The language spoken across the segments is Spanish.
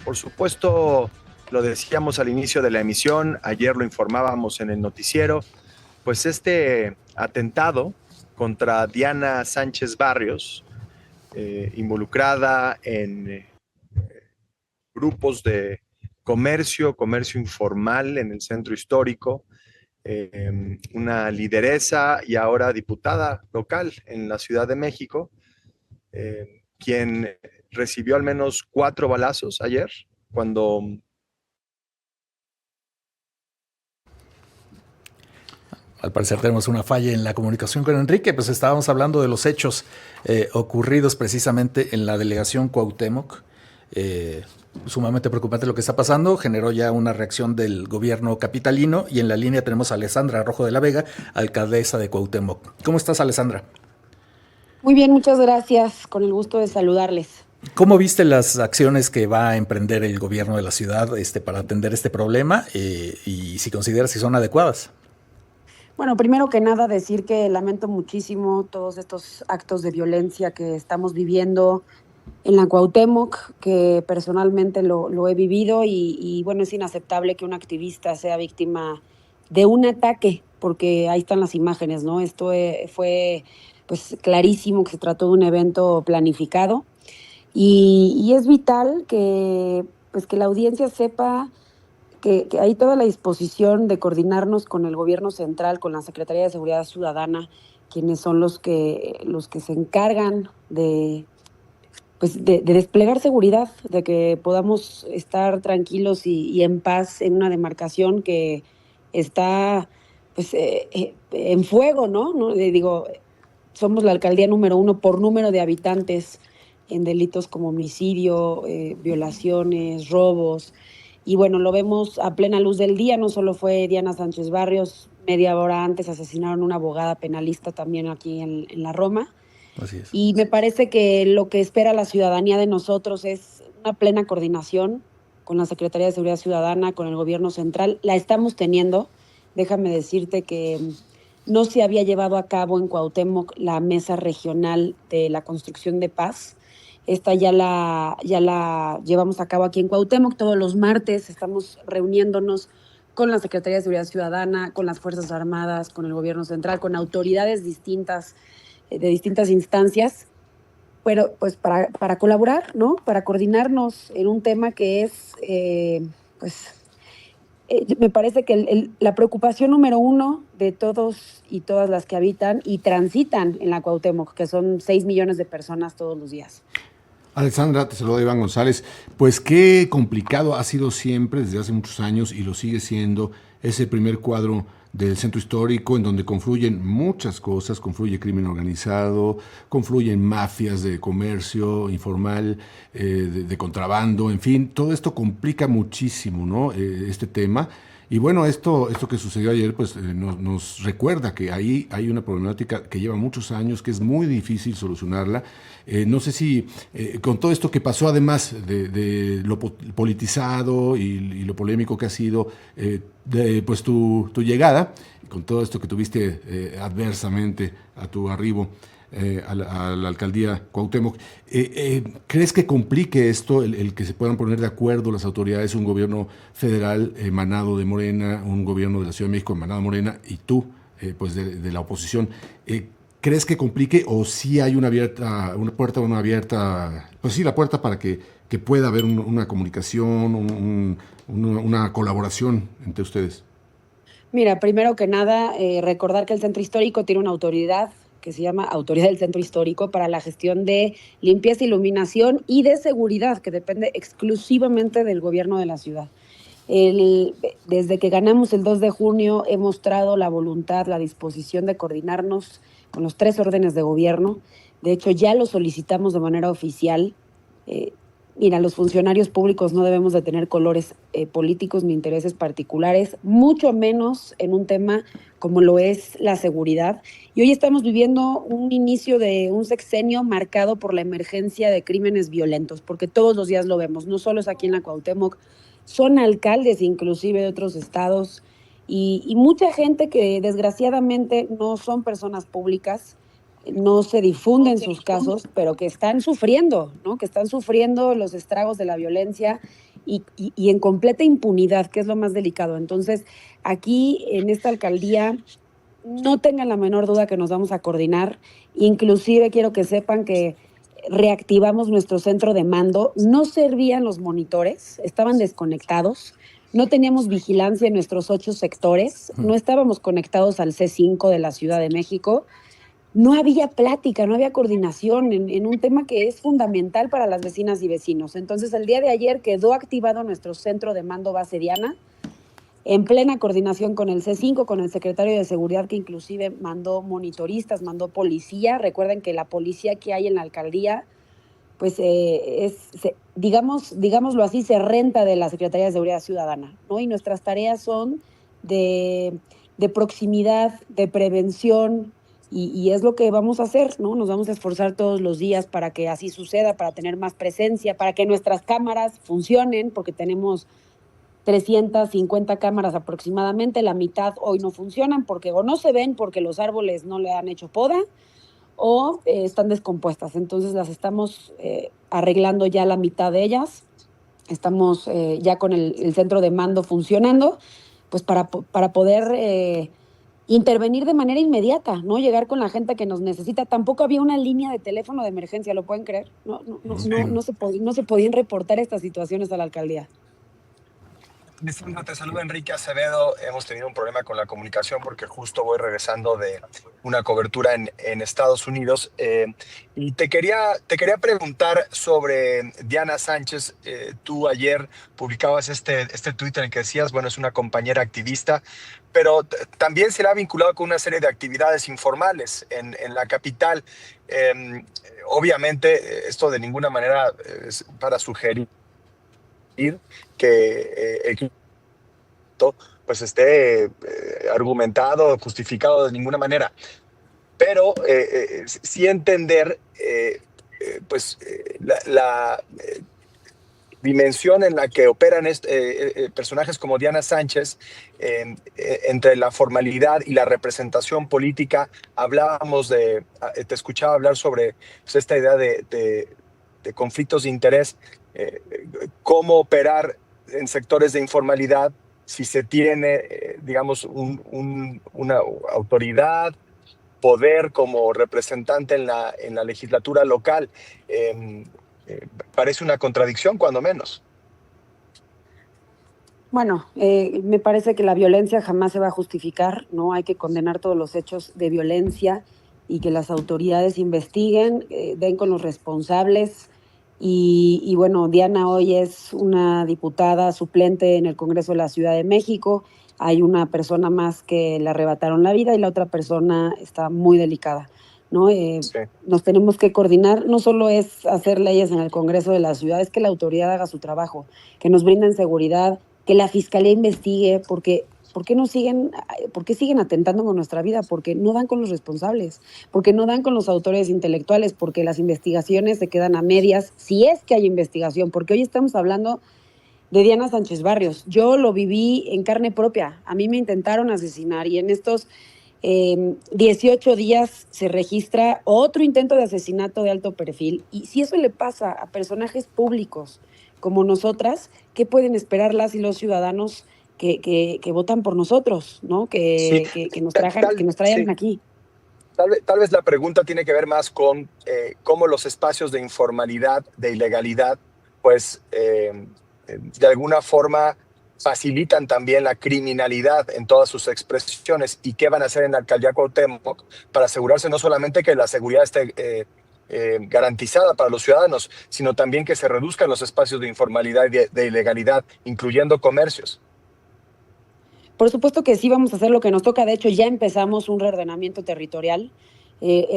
Por supuesto, lo decíamos al inicio de la emisión, ayer lo informábamos en el noticiero, pues este atentado contra Diana Sánchez Barrios, involucrada en grupos de comercio informal en el centro histórico, una lideresa y ahora diputada local en la Ciudad de México, quien recibió al menos 4 balazos ayer cuando... Al parecer tenemos una falla en la comunicación con Enrique, pues estábamos hablando de los hechos ocurridos precisamente en la delegación Cuauhtémoc. Sumamente preocupante lo que está pasando, generó ya una reacción del gobierno capitalino y en la línea tenemos a Alessandra Rojo de la Vega, alcaldesa de Cuauhtémoc. ¿Cómo estás, Alessandra? Muy bien, muchas gracias, con el gusto de saludarles. ¿Cómo viste las acciones que va a emprender el gobierno de la ciudad para atender este problema y si consideras que son adecuadas? Bueno, primero que nada decir que lamento muchísimo todos estos actos de violencia que estamos viviendo en la Cuauhtémoc, que personalmente lo he vivido y bueno, es inaceptable que un activista sea víctima de un ataque, porque ahí están las imágenes, ¿no? Esto fue pues clarísimo que se trató de un evento planificado y es vital que pues que la audiencia sepa que hay toda la disposición de coordinarnos con el gobierno central, con la Secretaría de Seguridad Ciudadana, quienes son los que se encargan de desplegar seguridad, de que podamos estar tranquilos y en paz en una demarcación que está pues en fuego, ¿no? Digo, somos la alcaldía número 1 por número de habitantes en delitos como homicidio, violaciones, robos. Y bueno, lo vemos a plena luz del día, no solo fue Diana Sánchez Barrios, media hora antes asesinaron a una abogada penalista también aquí en la Roma. Así es. Y me parece que lo que espera la ciudadanía de nosotros es una plena coordinación con la Secretaría de Seguridad Ciudadana, con el gobierno central. La estamos teniendo. Déjame decirte que no se había llevado a cabo en Cuauhtémoc la mesa regional de la construcción de paz. Esta ya la llevamos a cabo aquí en Cuauhtémoc. Todos los martes estamos reuniéndonos con la Secretaría de Seguridad Ciudadana, con las Fuerzas Armadas, con el gobierno central, con autoridades distintas, de distintas instancias, pero pues para colaborar, ¿no? Para coordinarnos en un tema que es, me parece que la preocupación número 1 de todos y todas las que habitan y transitan en la Cuauhtémoc, que son 6 millones de personas todos los días. Alessandra, te saluda Iván González. Pues qué complicado ha sido siempre, desde hace muchos años, y lo sigue siendo, ese primer cuadro del centro histórico, en donde confluyen muchas cosas, confluye crimen organizado, confluyen mafias de comercio informal, de contrabando, en fin, todo esto complica muchísimo, ¿no? Este tema. Y bueno, esto que sucedió ayer, pues nos recuerda que ahí hay una problemática que lleva muchos años, que es muy difícil solucionarla. No sé si con todo esto que pasó, además de lo politizado y lo polémico que ha sido, pues tu llegada, con todo esto que tuviste adversamente a tu arribo a la alcaldía Cuauhtémoc, ¿crees que complique esto el que se puedan poner de acuerdo las autoridades, un gobierno federal emanado de Morena, un gobierno de la Ciudad de México emanado de Morena y tú, pues de la oposición? ¿Crees que complique o sí hay una puerta abierta, pues sí, la puerta para que pueda haber una comunicación, una colaboración entre ustedes? Mira, primero que nada, recordar que el Centro Histórico tiene una autoridad que se llama Autoridad del Centro Histórico para la gestión de limpieza, iluminación y de seguridad, que depende exclusivamente del gobierno de la ciudad. Desde que ganamos el 2 de junio he mostrado la voluntad, la disposición de coordinarnos con los 3 órdenes de gobierno. De hecho, ya lo solicitamos de manera oficial. Mira, los funcionarios públicos no debemos de tener colores políticos ni intereses particulares, mucho menos en un tema como lo es la seguridad. Y hoy estamos viviendo un inicio de un sexenio marcado por la emergencia de crímenes violentos, porque todos los días lo vemos, no solo es aquí en la Cuauhtémoc, son alcaldes inclusive de otros estados y mucha gente que desgraciadamente no son personas públicas, no se difunden sus casos, pero que están sufriendo, ¿no? Que están sufriendo los estragos de la violencia y en completa impunidad, que es lo más delicado. Entonces, aquí en esta alcaldía, no tengan la menor duda que nos vamos a coordinar. Inclusive quiero que sepan que reactivamos nuestro centro de mando. No servían los monitores, estaban desconectados. No teníamos vigilancia en nuestros 8 sectores, no estábamos conectados al C5 de la Ciudad de México. No había plática, no había coordinación en un tema que es fundamental para las vecinas y vecinos. Entonces, el día de ayer quedó activado nuestro centro de mando base Diana, en plena coordinación con el C5, con el secretario de Seguridad, que inclusive mandó monitoristas, mandó policía. Recuerden que la policía que hay en la alcaldía, pues digámoslo así, se renta de la Secretaría de Seguridad Ciudadana, ¿no? Y nuestras tareas son de proximidad, de prevención, y es lo que vamos a hacer, ¿no? Nos vamos a esforzar todos los días para que así suceda, para tener más presencia, para que nuestras cámaras funcionen, porque tenemos 350 cámaras aproximadamente, la mitad hoy no funcionan porque o no se ven porque los árboles no le han hecho poda o están descompuestas. Entonces las estamos arreglando ya la mitad de ellas. Estamos ya con el centro de mando funcionando, pues para poder intervenir de manera inmediata, ¿no? Llegar con la gente que nos necesita. Tampoco había una línea de teléfono de emergencia, ¿lo pueden creer? No se podían reportar estas situaciones a la alcaldía. Alessandra, te saluda Enrique Acevedo. Hemos tenido un problema con la comunicación porque justo voy regresando de una cobertura en Estados Unidos. Y te quería preguntar sobre Diana Sánchez. Tú ayer publicabas este tuit en el que decías, bueno, es una compañera activista, pero también se la ha vinculado con una serie de actividades informales en la capital. Obviamente, esto de ninguna manera es para sugerir que el pues esté argumentado, justificado de ninguna manera, pero sí entender pues la dimensión en la que operan personajes como Diana Sánchez, entre la formalidad y la representación política. Te escuchaba hablar sobre pues, esta idea de conflictos de interés, cómo operar en sectores de informalidad si se tiene, digamos, una autoridad, poder como representante en la legislatura local. Parece una contradicción, cuando menos. Bueno, me parece que la violencia jamás se va a justificar, ¿no? Hay que condenar todos los hechos de violencia y que las autoridades investiguen, den con los responsables. Y bueno, Diana hoy es una diputada suplente en el Congreso de la Ciudad de México. Hay una persona más que le arrebataron la vida y la otra persona está muy delicada, ¿no? Sí. Nos tenemos que coordinar. No solo es hacer leyes en el Congreso de la Ciudad, es que la autoridad haga su trabajo, que nos brinden seguridad, que la Fiscalía investigue, porque ¿por qué siguen atentando con nuestra vida? Porque no dan con los responsables, porque no dan con los autores intelectuales, porque las investigaciones se quedan a medias, si es que hay investigación, porque hoy estamos hablando de Diana Sánchez Barrios. Yo lo viví en carne propia, a mí me intentaron asesinar y en estos 18 días se registra otro intento de asesinato de alto perfil, y si eso le pasa a personajes públicos como nosotras, ¿qué pueden esperar las y los ciudadanos que votan por nosotros, ¿no? Que nos traigan aquí? Tal vez la pregunta tiene que ver más con cómo los espacios de informalidad, de ilegalidad, pues de alguna forma facilitan también la criminalidad en todas sus expresiones, y qué van a hacer en la alcaldía Cuauhtémoc para asegurarse no solamente que la seguridad esté garantizada para los ciudadanos, sino también que se reduzcan los espacios de informalidad y de ilegalidad, incluyendo comercios. Por supuesto que sí vamos a hacer lo que nos toca. De hecho, ya empezamos un reordenamiento territorial,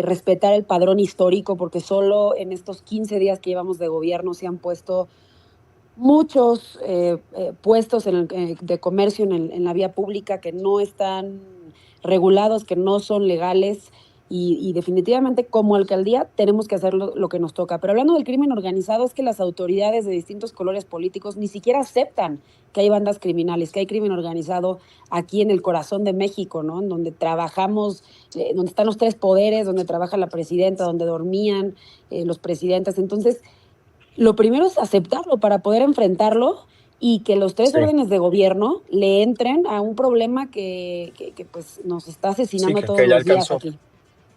respetar el padrón histórico, porque solo en estos 15 días que llevamos de gobierno se han puesto muchos puestos de comercio en la vía pública que no están regulados, que no son legales, y definitivamente como alcaldía tenemos que hacer lo que nos toca. Pero hablando del crimen organizado, es que las autoridades de distintos colores políticos ni siquiera aceptan que hay bandas criminales, que hay crimen organizado aquí en el corazón de México, ¿no? En donde trabajamos, donde están los tres poderes, donde trabaja la presidenta, donde dormían los presidentes. Entonces, lo primero es aceptarlo para poder enfrentarlo y que los tres órdenes de gobierno le entren a un problema que pues nos está asesinando todos los días aquí.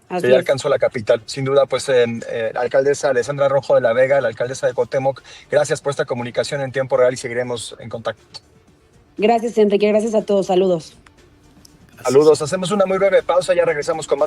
Que ya alcanzó la capital. Sin duda, pues, la alcaldesa Alessandra Rojo de la Vega, la alcaldesa de Cuauhtémoc, gracias por esta comunicación en tiempo real y seguiremos en contacto. Gracias, Enrique. Gracias a todos. Saludos. Saludos. Hacemos una muy breve pausa, ya regresamos con más.